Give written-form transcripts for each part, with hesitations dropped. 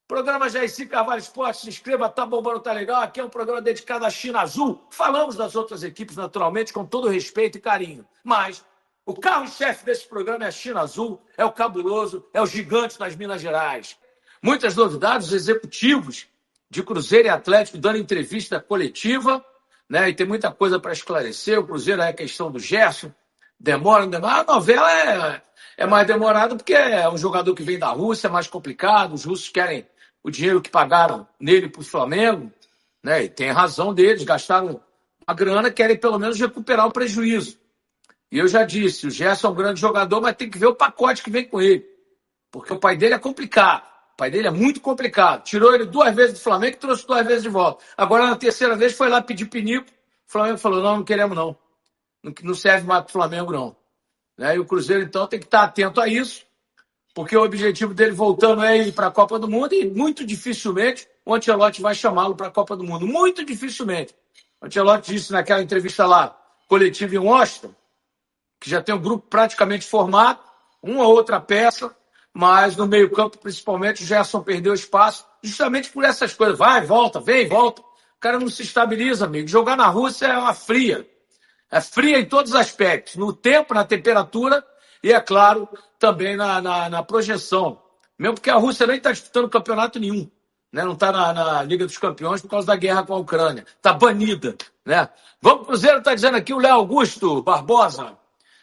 Programa Jaircy Carvalho Esporte, se inscreva, tá bombando, tá legal. Aqui é um programa dedicado à China Azul. Falamos das outras equipes, naturalmente, com todo respeito e carinho. Mas o carro-chefe desse programa é a China Azul, é o cabuloso, é o gigante nas Minas Gerais. Muitas novidades, os executivos de Cruzeiro e Atlético dando entrevista coletiva, né? E tem muita coisa para esclarecer. O Cruzeiro é a questão do Gerson, demora, não demora. A novela é mais demorada porque é um jogador que vem da Rússia, é mais complicado. Os russos querem o dinheiro que pagaram nele para o Flamengo, né? E tem razão deles, gastaram a grana, querem pelo menos recuperar o prejuízo. E eu já disse, o Gerson é um grande jogador, mas tem que ver o pacote que vem com ele. Porque o pai dele é complicado. O pai dele é muito complicado. Tirou ele 2 vezes do Flamengo e trouxe 2 vezes de volta. Agora, na terceira vez, foi lá pedir pinico. O Flamengo falou, não queremos não. Não serve mais para o Flamengo, não. Né? E o Cruzeiro, então, tem que estar atento a isso, porque o objetivo dele voltando é ir para a Copa do Mundo e muito dificilmente o Ancelotti vai chamá-lo para a Copa do Mundo. Muito dificilmente. O Ancelotti disse naquela entrevista lá, coletiva em Washington, que já tem um grupo praticamente formado, uma ou outra peça, mas no meio-campo, principalmente, o Gerson perdeu espaço, justamente por essas coisas. Vai, volta, vem, volta. O cara não se estabiliza, amigo. Jogar na Rússia é uma fria. É fria em todos os aspectos. No tempo, na temperatura e, é claro, também na projeção. Mesmo porque a Rússia nem está disputando campeonato nenhum. Né? Não está na Liga dos Campeões por causa da guerra com a Ucrânia. Está banida. Né? Vamos, Cruzeiro, está dizendo aqui o Léo Augusto Barbosa.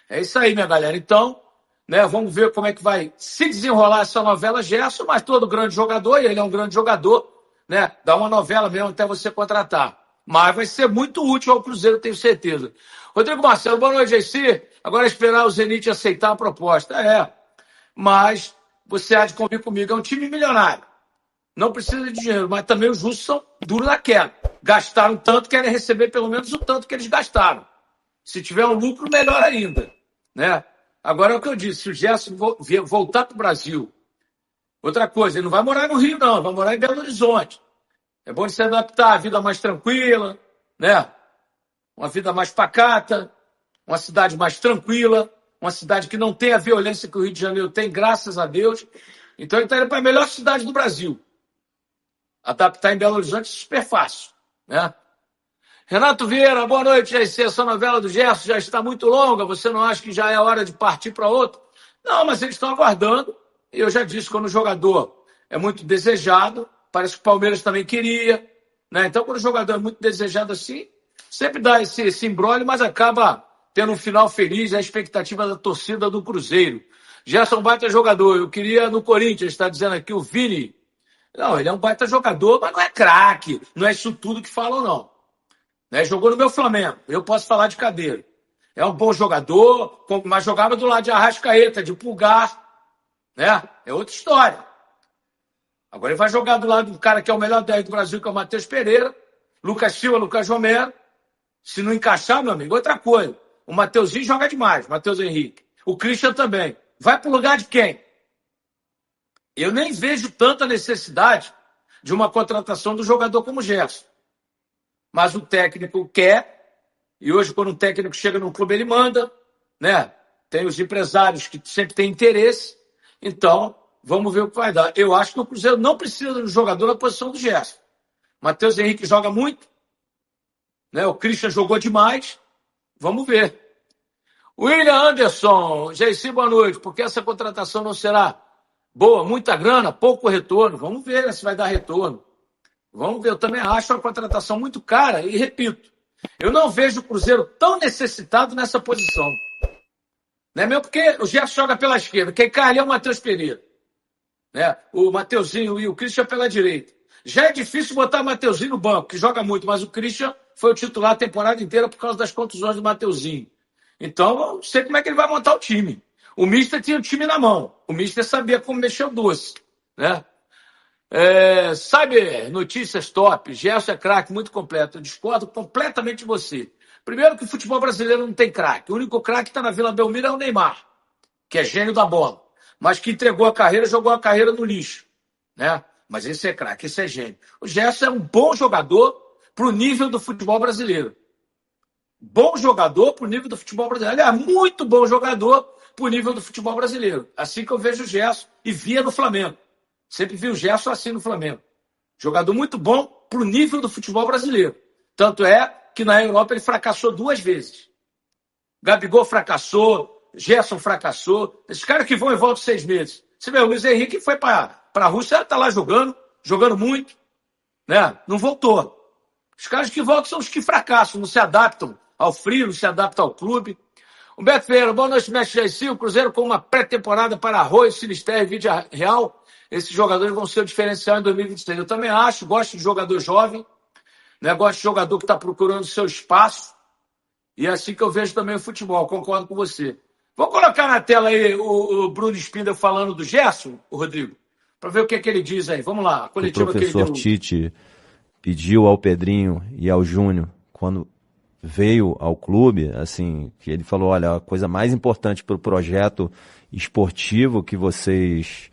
É isso aí, minha galera. Então, né, vamos ver como é que vai se desenrolar essa novela Gerson, mas todo grande jogador, e ele é um grande jogador, né? Dá uma novela mesmo até você contratar. Mas vai ser muito útil ao Cruzeiro, tenho certeza. Rodrigo Marcelo, boa noite, JC. Agora é esperar o Zenit aceitar a proposta. Mas você há de convir comigo, é um time milionário. Não precisa de dinheiro, mas também os russos são duros na queda. Gastaram tanto, querem receber pelo menos o tanto que eles gastaram. Se tiver um lucro, melhor ainda. Né? Agora é o que eu disse, se o Gerson voltar para o Brasil, outra coisa, ele não vai morar no Rio, não, vai morar em Belo Horizonte. É bom ele se adaptar à vida mais tranquila, né? Uma vida mais pacata, uma cidade mais tranquila, uma cidade que não tem a violência que o Rio de Janeiro tem, graças a Deus. Então ele está indo para a melhor cidade do Brasil. Adaptar em Belo Horizonte é super fácil. Né? Renato Vieira, boa noite, JC. Essa novela do Gerson já está muito longa. Você não acha que já é hora de partir para outro? Não, mas eles estão aguardando. E eu já disse, quando o jogador é muito desejado, parece que o Palmeiras também queria. Né? Então, quando o jogador é muito desejado assim, sempre dá esse imbróglio, mas acaba tendo um final feliz, a expectativa da torcida do Cruzeiro. Gerson, baita jogador. Eu queria no Corinthians, está dizendo aqui o Vini. Não, ele é um baita jogador, mas não é craque. Não é isso tudo que falam, não. Né? Jogou no meu Flamengo, eu posso falar de cadeira. É um bom jogador, mas jogava do lado de Arrascaeta, de Pulgar. Né? É outra história. Agora ele vai jogar do lado do cara que é o melhor 10 do Brasil, que é o Matheus Pereira, Lucas Silva, Lucas Romero. Se não encaixar, meu amigo, outra coisa. O Mateuzinho joga demais, Matheus Henrique. O Christian também. Vai pro lugar de quem? Eu nem vejo tanta necessidade de uma contratação do jogador como o Gerson. Mas o técnico quer, e hoje quando um técnico chega no clube ele manda, né? Tem os empresários que sempre têm interesse, então vamos ver o que vai dar. Eu acho que o Cruzeiro não precisa de um jogador na posição do Gerson. Matheus Henrique joga muito, né? O Christian jogou demais, vamos ver. William Anderson, JC, boa noite, porque essa contratação não será boa, muita grana, pouco retorno, vamos ver se vai dar retorno. Vamos ver, eu também acho uma contratação muito cara e, repito, eu não vejo o Cruzeiro tão necessitado nessa posição. Né? Mesmo porque o Gerson joga pela esquerda, quem cai ali é o Matheus Pereira. Né? O Mateuzinho e o Christian pela direita. Já é difícil botar o Mateuzinho no banco, que joga muito, mas o Christian foi o titular a temporada inteira por causa das contusões do Mateuzinho. Então, eu não sei como é que ele vai montar o time. O Mister tinha o time na mão. O Mister sabia como mexer o doce. Né? Sabe, notícias top, Gerson é craque, muito completo. Eu discordo completamente de você. Primeiro que o futebol brasileiro não tem craque. O único craque que está na Vila Belmiro é o Neymar, que é gênio da bola, mas que entregou a carreira, jogou a carreira no lixo. Né? Mas esse é craque, esse é gênio. O Gerson é um bom jogador para o nível do futebol brasileiro. Bom jogador para o nível do futebol brasileiro. Ele é muito bom jogador para o nível do futebol brasileiro. Assim que eu vejo o Gerson e via no Flamengo. Sempre vi o Gerson assim no Flamengo. Jogador muito bom para o nível do futebol brasileiro. Tanto é que na Europa ele fracassou 2 vezes. Gabigol fracassou, Gerson fracassou. Esses caras que vão e voltam 6 meses. Você vê, o Luiz Henrique foi para a Rússia, está lá jogando muito, né? Não voltou. Os caras que voltam são os que fracassam, não se adaptam ao frio, não se adaptam ao clube. Humberto Ferreira, boa noite, mestre Jairzinho. O Cruzeiro com uma pré-temporada para Arroio, Sinisterra e Vídea Real. Esses jogadores vão ser o diferencial em 2023. Eu também acho, gosto de jogador jovem, né? Gosto de jogador que está procurando seu espaço. E é assim que eu vejo também o futebol, concordo com você. Vou colocar na tela aí o Bruno Spindel falando do Gerson, o Rodrigo, para ver o que ele diz aí. Vamos lá, a coletiva que ele deu. O professor Tite pediu ao Pedrinho e ao Júnior, quando veio ao clube, assim, que ele falou, olha, a coisa mais importante para o projeto esportivo que vocês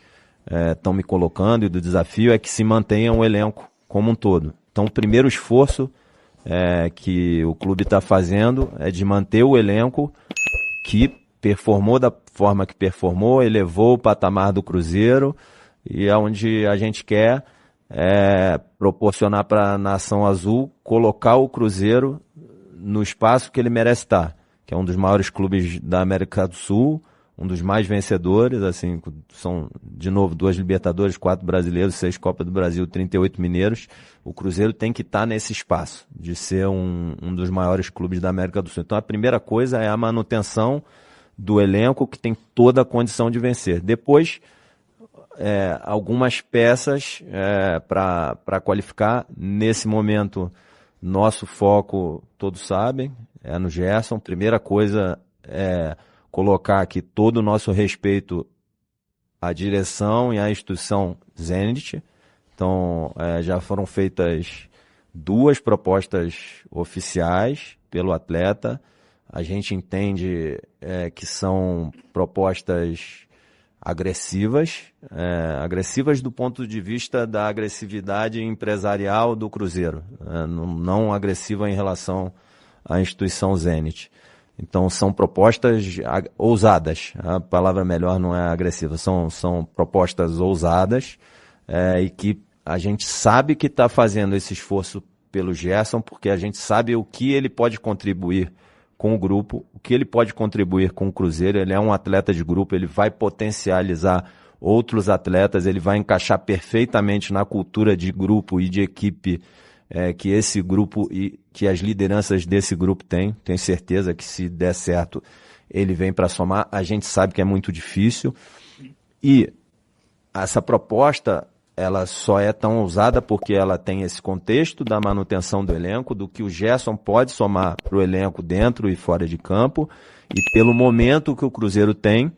estão me colocando e do desafio é que se mantenha um elenco como um todo. Então, o primeiro esforço que o clube está fazendo é de manter o elenco que performou da forma que performou, elevou o patamar do Cruzeiro e é onde a gente quer proporcionar para a Nação Azul colocar o Cruzeiro no espaço que ele merece estar, que é um dos maiores clubes da América do Sul, um dos mais vencedores, assim, são, de novo, 2 Libertadores, 4 brasileiros, 6 Copa do Brasil, 38 mineiros. O Cruzeiro tem que estar nesse espaço de ser um dos maiores clubes da América do Sul. Então a primeira coisa é a manutenção do elenco que tem toda a condição de vencer. Depois, algumas peças para qualificar. Nesse momento, nosso foco, todos sabem, é no Gerson. Primeira coisa é colocar aqui todo o nosso respeito à direção e à instituição Zenit. Então, já foram feitas 2 propostas oficiais pelo atleta. A gente entende que são propostas agressivas, agressivas do ponto de vista da agressividade empresarial do Cruzeiro, não agressiva em relação à instituição Zenit. Então são propostas ousadas, a palavra melhor não é agressiva, são propostas ousadas e que a gente sabe que está fazendo esse esforço pelo Gerson, porque a gente sabe o que ele pode contribuir com o grupo, o que ele pode contribuir com o Cruzeiro. Ele é um atleta de grupo, ele vai potencializar outros atletas, ele vai encaixar perfeitamente na cultura de grupo e de equipe que esse grupo e que as lideranças desse grupo têm. Tenho certeza que se der certo, ele vem para somar. A gente sabe que é muito difícil e essa proposta ela só é tão ousada porque ela tem esse contexto da manutenção do elenco, do que o Gerson pode somar para o elenco dentro e fora de campo, e pelo momento que o Cruzeiro tem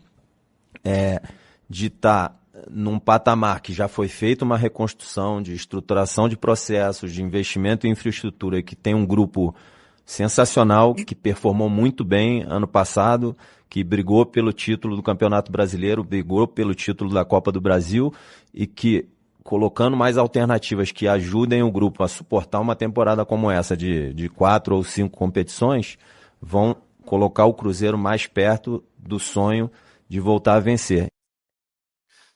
de estar num patamar que já foi feita uma reconstrução de estruturação de processos, de investimento em infraestrutura, que tem um grupo sensacional, que performou muito bem ano passado, que brigou pelo título do Campeonato Brasileiro, brigou pelo título da Copa do Brasil e que, colocando mais alternativas que ajudem o grupo a suportar uma temporada como essa de 4 ou 5 competições, vão colocar o Cruzeiro mais perto do sonho de voltar a vencer.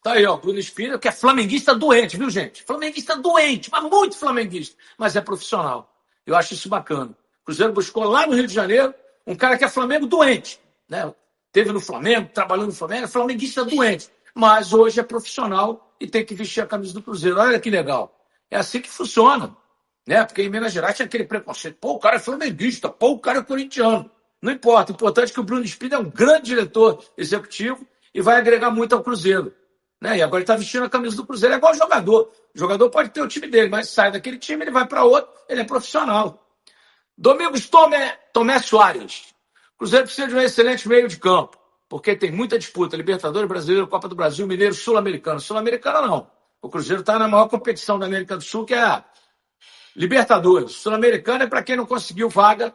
Tá aí, ó, Bruno Spindel, que é flamenguista doente, viu, gente? Flamenguista doente, mas muito flamenguista, mas é profissional. Eu acho isso bacana. O Cruzeiro buscou lá no Rio de Janeiro um cara que é Flamengo doente, né? Teve no Flamengo, trabalhou no Flamengo, é flamenguista doente, mas hoje é profissional e tem que vestir a camisa do Cruzeiro. Olha que legal. É assim que funciona, né? Porque em Minas Gerais tinha aquele preconceito. Pô, o cara é flamenguista, pô, o cara é corintiano. Não importa, o importante é que o Bruno Spindel é um grande diretor executivo e vai agregar muito ao Cruzeiro. Né? E agora ele está vestindo a camisa do Cruzeiro. É igual jogador. O jogador pode ter o time dele, mas sai daquele time, ele vai para outro, ele é profissional. Domingos Tomé Soares. O Cruzeiro precisa de um excelente meio de campo, porque tem muita disputa. Libertadores, Brasileiro, Copa do Brasil, Mineiro, Sul-Americano. Sul-Americano não. O Cruzeiro está na maior competição da América do Sul, que é a Libertadores. Sul-Americano é para quem não conseguiu vaga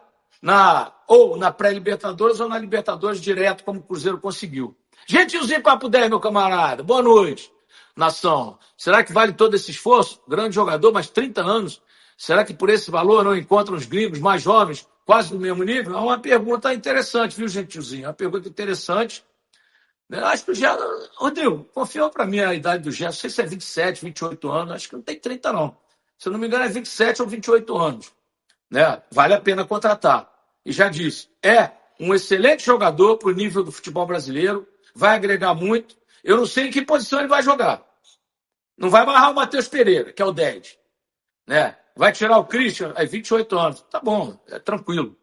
ou na pré-Libertadores ou na Libertadores direto, como o Cruzeiro conseguiu. Gentilzinho Papo 10, meu camarada. Boa noite, nação. Será que vale todo esse esforço? Grande jogador, mas 30 anos. Será que por esse valor não encontram os gringos mais jovens, quase do mesmo nível? É uma pergunta interessante, viu, Gentilzinho? É uma pergunta interessante. Eu acho que o Gerson... Rodrigo, confirma para mim a idade do Gerson. Não sei se é 27, 28 anos. Acho que não tem 30, não. Se eu não me engano, é 27 ou 28 anos. Né? Vale a pena contratar. E já disse, é um excelente jogador para o nível do futebol brasileiro. Vai agregar muito. Eu não sei em que posição ele vai jogar. Não vai barrar o Matheus Pereira, que é o 10. Né? Vai tirar o Christian, é 28 anos. Tá bom, é tranquilo.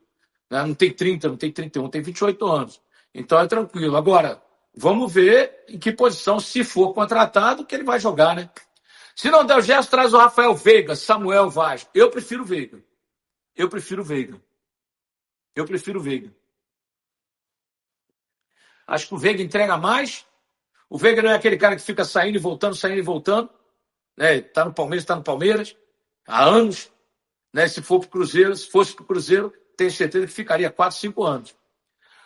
Né? Não tem 30, não tem 31, tem 28 anos. Então é tranquilo. Agora, vamos ver em que posição, se for contratado, que ele vai jogar, né? Se não der o Gerson, traz o Rafael Veiga, Samuel Vaz. Eu prefiro o Veiga. Eu prefiro o Veiga. Eu prefiro o Veiga. Acho que o Veiga entrega mais. O Veiga não é aquele cara que fica saindo e voltando, saindo e voltando. Né? Tá no Palmeiras há anos. Né? Se for pro Cruzeiro, se fosse pro Cruzeiro, tenho certeza que ficaria 4, 5 anos.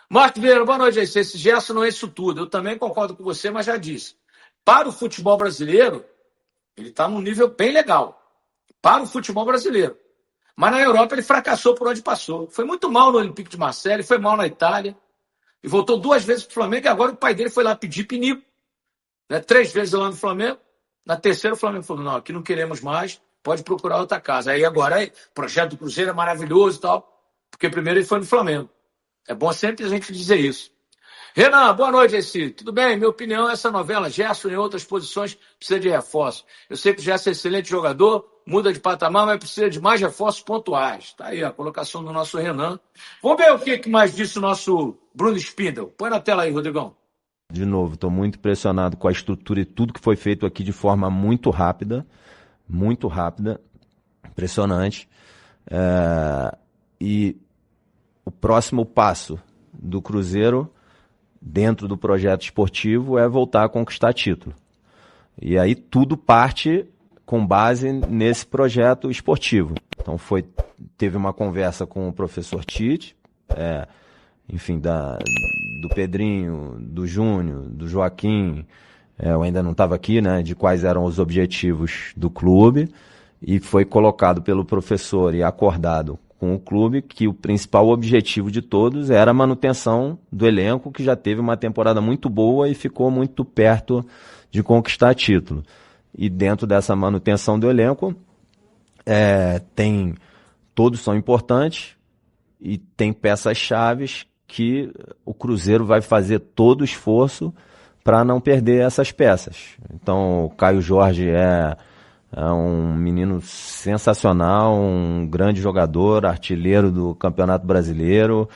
Marco Vieira, boa noite. Esse Gerson não é isso tudo. Eu também concordo com você, mas já disse. Para o futebol brasileiro, ele está num nível bem legal. Para o futebol brasileiro. Mas na Europa ele fracassou por onde passou. Foi muito mal no Olympique de Marseille, foi mal na Itália. E voltou 2 vezes para o Flamengo, e agora o pai dele foi lá pedir pinico. Né? 3 vezes lá no Flamengo. Na terceira o Flamengo falou, não, aqui não queremos mais, pode procurar outra casa. Aí agora, o projeto do Cruzeiro é maravilhoso e tal, porque primeiro ele foi no Flamengo. É bom sempre a gente dizer isso. Renan, boa noite, Eci. Tudo bem? Minha opinião, essa novela, Gerson em outras posições precisa de reforço. Eu sei que o Gerson é excelente jogador, muda de patamar, mas precisa de mais reforços pontuais. Tá aí a colocação do nosso Renan. Vamos ver o que mais disse o nosso Bruno Spindel. Põe na tela aí, Rodrigão. De novo, estou muito impressionado com a estrutura e tudo que foi feito aqui de forma muito rápida. Muito rápida. Impressionante. E o próximo passo do Cruzeiro dentro do projeto esportivo é voltar a conquistar título. E aí tudo parte com base nesse projeto esportivo. Então teve uma conversa com o professor Tite, enfim, do Pedrinho, do Júnior, do Joaquim, eu ainda não estava aqui, né, de quais eram os objetivos do clube, e foi colocado pelo professor e acordado com o clube que o principal objetivo de todos era a manutenção do elenco, que já teve uma temporada muito boa e ficou muito perto de conquistar título. E dentro dessa manutenção do elenco, todos são importantes e tem peças-chaves que o Cruzeiro vai fazer todo o esforço para não perder essas peças. Então, o Caio Jorge é um menino sensacional, um grande jogador, artilheiro do Campeonato Brasileiro,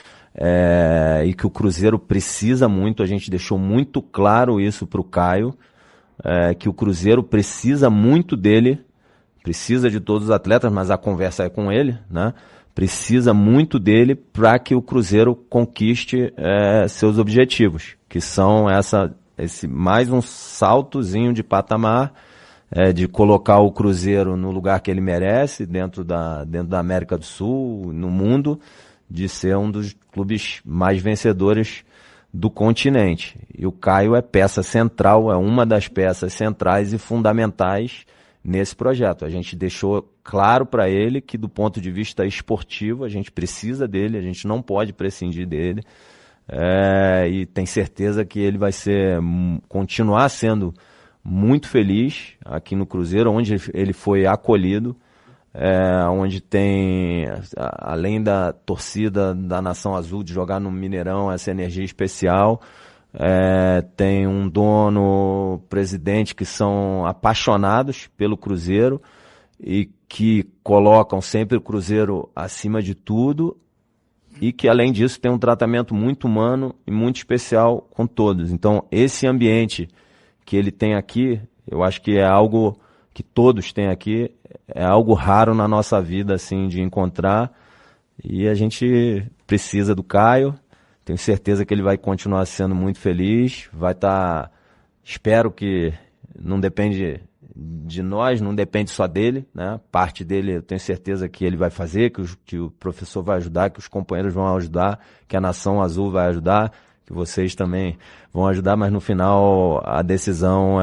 e que o Cruzeiro precisa muito, a gente deixou muito claro isso para o Caio, que o Cruzeiro precisa muito dele, precisa de todos os atletas, mas a conversa é com ele, né? Precisa muito dele para que o Cruzeiro conquiste seus objetivos, que são esse mais um saltozinho de patamar, de colocar o Cruzeiro no lugar que ele merece, dentro da América do Sul, no mundo, de ser um dos clubes mais vencedores do continente. E o Caio é peça central, é uma das peças centrais e fundamentais nesse projeto. A gente deixou claro para ele que, do ponto de vista esportivo, a gente precisa dele, a gente não pode prescindir dele, e tem certeza que ele vai continuar sendo muito feliz aqui no Cruzeiro, onde ele foi acolhido, onde tem, além da torcida da Nação Azul, de jogar no Mineirão, essa energia especial, tem um dono, presidente, que são apaixonados pelo Cruzeiro e que colocam sempre o Cruzeiro acima de tudo, e que, além disso, tem um tratamento muito humano e muito especial com todos. Então, esse ambiente que ele tem aqui, eu acho que é algo que todos têm aqui, é algo raro na nossa vida, assim, de encontrar, e a gente precisa do Caio. Tenho certeza que ele vai continuar sendo muito feliz, vai estar, espero que não depende de nós, não depende só dele, né? Parte dele eu tenho certeza que ele vai fazer, que o professor vai ajudar, que os companheiros vão ajudar, que a Nação Azul vai ajudar, que vocês também vão ajudar, mas no final a decisão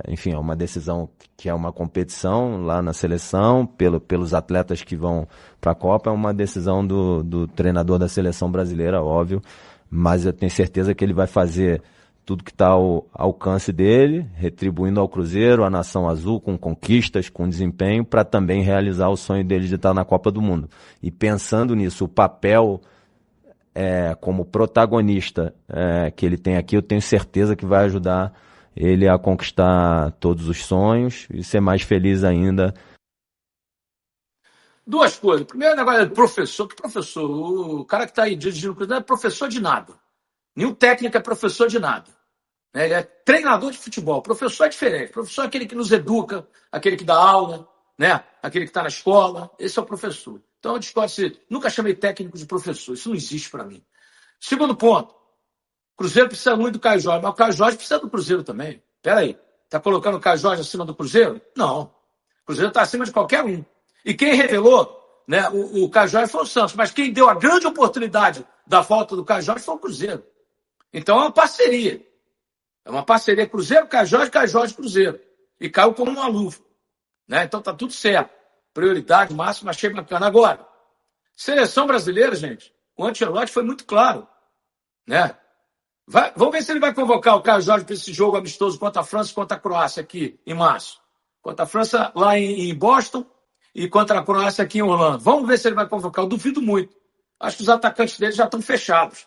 enfim, é uma decisão que é uma competição lá na seleção, pelos atletas que vão para a Copa, é uma decisão do treinador da seleção brasileira, óbvio, mas eu tenho certeza que ele vai fazer tudo que está ao alcance dele, retribuindo ao Cruzeiro, à Nação Azul, com conquistas, com desempenho, para também realizar o sonho dele de estar na Copa do Mundo. E pensando nisso, o papel como protagonista que ele tem aqui, eu tenho certeza que vai ajudar ele a conquistar todos os sonhos e ser mais feliz ainda. Duas coisas. Primeiro, negócio de professor. Que professor? O cara que está aí dirigindo o Cruzeiro não é professor de nada. Nenhum técnico é professor de nada. Ele é treinador de futebol. Professor é diferente. Professor é aquele que nos educa, aquele que dá aula, né? Aquele que está na escola. Esse é o professor. Então, eu discordo. Nunca chamei técnico de professor. Isso não existe para mim. Segundo ponto. O Cruzeiro precisa muito do Caio Jorge, mas o Caio Jorge precisa do Cruzeiro também. Espera aí. Está colocando o Caio Jorge acima do Cruzeiro? Não. O Cruzeiro está acima de qualquer um. E quem revelou, né, o Caio Jorge foi o Santos. Mas quem deu a grande oportunidade da volta do Caio Jorge foi o Cruzeiro. Então, é uma parceria. É uma parceria Cruzeiro, Caio Jorge, Cruzeiro. E caiu como uma luva. Né? Então tá tudo certo. Prioridade máxima, achei bacana. Agora, seleção brasileira, gente, o Ancelotti foi muito claro. Né? Vamos ver se ele vai convocar o Caio Jorge para esse jogo amistoso contra a França e contra a Croácia aqui em março. Contra a França lá em Boston e contra a Croácia aqui em Orlando. Vamos ver se ele vai convocar. Eu duvido muito. Acho que os atacantes dele já estão fechados.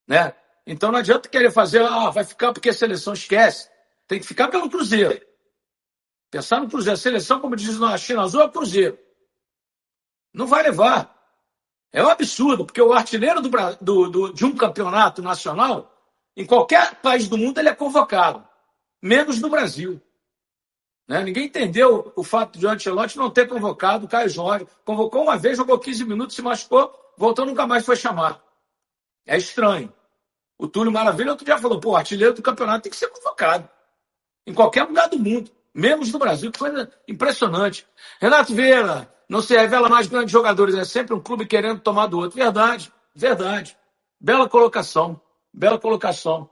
Né? Então não adianta querer fazer, vai ficar porque a seleção esquece. Tem que ficar pelo Cruzeiro. Pensar no Cruzeiro. A seleção, como diz na China Azul, é o Cruzeiro. Não vai levar. É um absurdo, porque o artilheiro de um campeonato nacional, em qualquer país do mundo, ele é convocado. Menos no Brasil. Né? Ninguém entendeu o fato de o Ancelotti não ter convocado o Caio Jorge. Convocou uma vez, jogou 15 minutos, se machucou, voltou, nunca mais foi chamado. É estranho. O Túlio Maravilha outro dia falou, o artilheiro do campeonato tem que ser convocado. Em qualquer lugar do mundo. Menos no Brasil, que coisa impressionante. Renato Vieira, não se revela mais grandes jogadores, é sempre um clube querendo tomar do outro. Verdade, verdade. Bela colocação, bela colocação.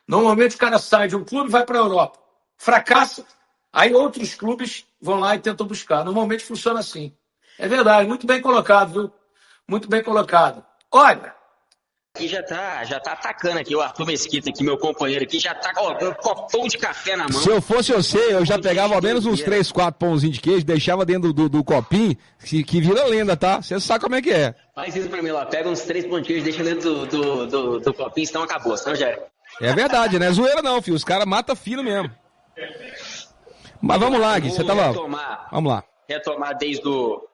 Normalmente o cara sai de um clube e vai para a Europa. Fracassa, aí outros clubes vão lá e tentam buscar. Normalmente funciona assim. É verdade, muito bem colocado, viu? Muito bem colocado. Olha... Aqui já tá atacando aqui, o Arthur Mesquita aqui, meu companheiro aqui, já tá com um copão de café na mão. Se eu fosse você, eu já pegava ao menos uns 3, 4 pãozinhos de queijo, deixava dentro do copinho, que vira lenda, tá? Você sabe como é que é. Faz isso pra mim lá, pega uns 3 pães de queijo, deixa dentro do copinho, senão acabou, senão já é. É verdade, não é zoeira não, filho, os caras matam fino mesmo. Mas vamos lá, Gui, você tava... Vamos lá. Retomar desde o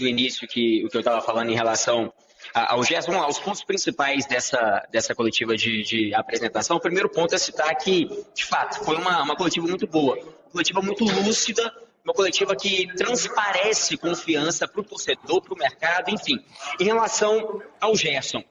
início o que eu tava falando em relação... ao Gerson, vamos lá, os pontos principais dessa coletiva de apresentação. O primeiro ponto é citar que, de fato, foi uma coletiva muito boa, uma coletiva muito lúcida, uma coletiva que transparece confiança para o torcedor, para o mercado, enfim. Em relação ao Gerson,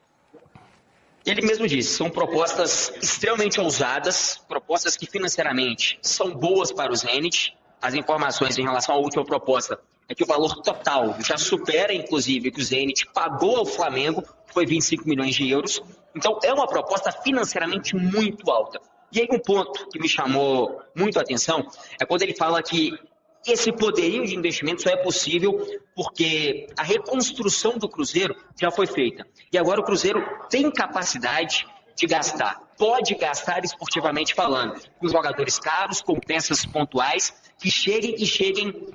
ele mesmo disse, são propostas extremamente ousadas, propostas que financeiramente são boas para o Zenit. As informações em relação à última proposta é que o valor total já supera, inclusive, que o Zenit pagou ao Flamengo, que foi 25 milhões de euros. Então, é uma proposta financeiramente muito alta. E aí, um ponto que me chamou muito a atenção é quando ele fala que esse poderio de investimento só é possível porque a reconstrução do Cruzeiro já foi feita. E agora o Cruzeiro tem capacidade de gastar, pode gastar esportivamente falando, com jogadores caros, com peças pontuais, que cheguem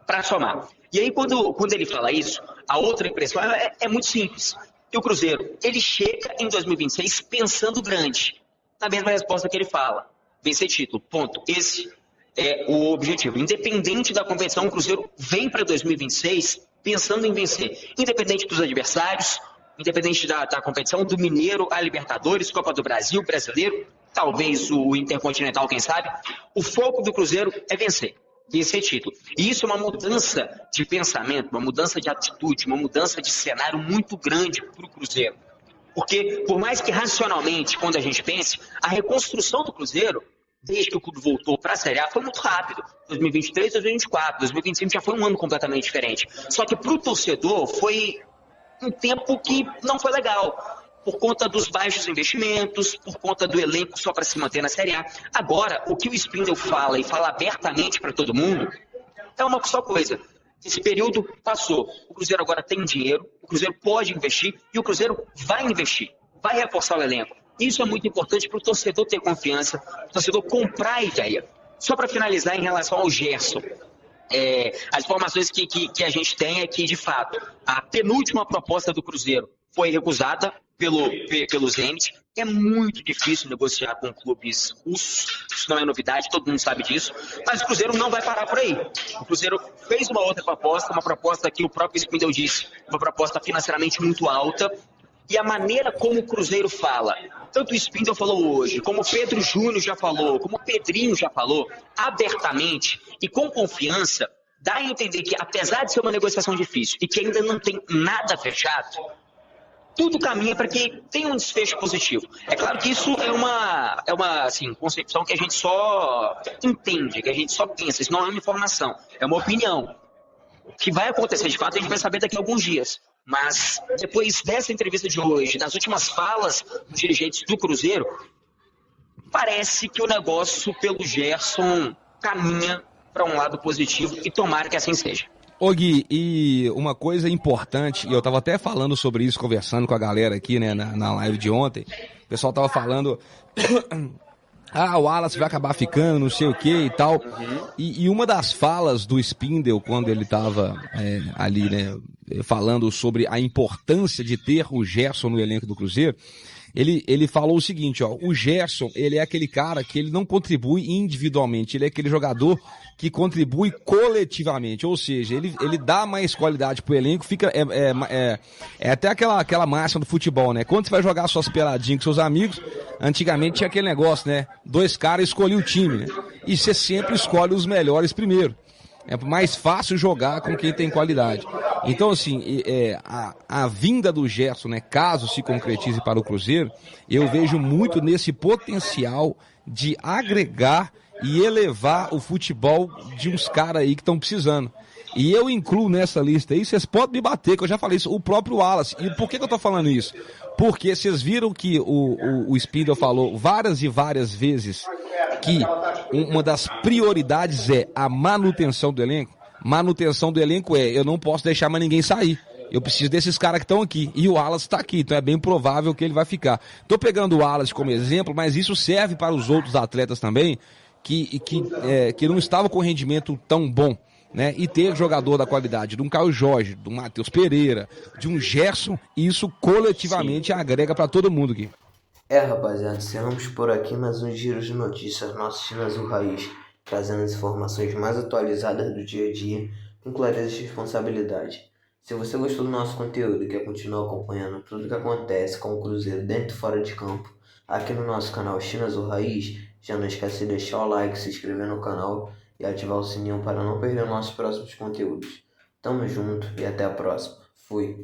para somar. E aí, quando ele fala isso, a outra impressão é muito simples. E o Cruzeiro, ele chega em 2026 pensando grande. Na mesma resposta que ele fala, vencer título, ponto. Esse é o objetivo. Independente da competição, o Cruzeiro vem para 2026 pensando em vencer. Independente dos adversários, independente da competição, do Mineiro, a Libertadores, Copa do Brasil, Brasileiro, talvez o Intercontinental, quem sabe. O foco do Cruzeiro é vencer título. E isso é uma mudança de pensamento, uma mudança de atitude, uma mudança de cenário muito grande para o Cruzeiro. Porque, por mais que racionalmente, quando a gente pense, a reconstrução do Cruzeiro, desde que o clube voltou para a Série A, foi muito rápido. 2023, 2024, 2025 já foi um ano completamente diferente. Só que para o torcedor foi um tempo que não foi legal, por conta dos baixos investimentos, por conta do elenco só para se manter na Série A. Agora, o que o Spindle fala e fala abertamente para todo mundo é uma só coisa. Esse período passou. O Cruzeiro agora tem dinheiro, o Cruzeiro pode investir e o Cruzeiro vai investir, vai reforçar o elenco. Isso é muito importante para o torcedor ter confiança, para o torcedor comprar a ideia. Só para finalizar em relação ao Gerson, as informações que a gente tem é que, de fato, a penúltima proposta do Cruzeiro foi recusada pelo Zenit. É muito difícil negociar com clubes russos, isso não é novidade, todo mundo sabe disso, mas o Cruzeiro não vai parar por aí. O Cruzeiro fez uma outra proposta, uma proposta que o próprio Spindle disse, uma proposta financeiramente muito alta, e a maneira como o Cruzeiro fala, tanto o Spindle falou hoje, como o Pedro Júnior já falou, como o Pedrinho já falou, abertamente e com confiança, dá a entender que, apesar de ser uma negociação difícil e que ainda não tem nada fechado, tudo caminha para que tenha um desfecho positivo. É claro que isso é uma assim, concepção que a gente só entende, que a gente só pensa, isso não é uma informação, é uma opinião. O que vai acontecer de fato a gente vai saber daqui a alguns dias. Mas depois dessa entrevista de hoje, das últimas falas dos dirigentes do Cruzeiro, parece que o negócio pelo Gerson caminha para um lado positivo e tomara que assim seja. Ô Gui, e uma coisa importante, e eu tava até falando sobre isso, conversando com a galera aqui, né, na live de ontem, o pessoal tava falando, o Wallace vai acabar ficando, não sei o que e tal, e uma das falas do Spindle, quando ele tava ali, né, falando sobre a importância de ter o Gerson no elenco do Cruzeiro, ele falou o seguinte, ó, o Gerson, ele é aquele cara que ele não contribui individualmente, ele é aquele jogador que contribui coletivamente, ou seja, ele dá mais qualidade pro elenco, fica, até aquela máxima do futebol, né, quando você vai jogar suas peladinhas com seus amigos, antigamente tinha aquele negócio, né, 2 caras escolhiam o time, né, e você sempre escolhe os melhores primeiro. É mais fácil jogar com quem tem qualidade. Então, assim, a vinda do Gerson, né, caso se concretize para o Cruzeiro, eu vejo muito nesse potencial de agregar e elevar o futebol de uns caras aí que estão precisando. E eu incluo nessa lista aí, vocês podem me bater, que eu já falei isso, o próprio Wallace. E por que eu tô falando isso? Porque vocês viram que o Spindle falou várias e várias vezes que uma das prioridades é a manutenção do elenco. Manutenção do elenco eu não posso deixar mais ninguém sair. Eu preciso desses caras que estão aqui. E o Wallace está aqui, então é bem provável que ele vai ficar. Tô pegando o Wallace como exemplo, mas isso serve para os outros atletas também que não estavam com rendimento tão bom, né? E ter jogador da qualidade de um Caio Jorge, do Matheus Pereira, de um Gerson, isso coletivamente agrega para todo mundo aqui. Rapaziada, encerramos por aqui mais um giro de notícias nosso China Azul Raiz, trazendo as informações mais atualizadas do dia a dia, com clareza e responsabilidade. Se você gostou do nosso conteúdo e quer continuar acompanhando tudo o que acontece com o Cruzeiro dentro e fora de campo, aqui no nosso canal China Azul Raiz, já não esquece de deixar o like, se inscrever no canal e ativar o sininho para não perder nossos próximos conteúdos. Tamo junto e até a próxima. Fui!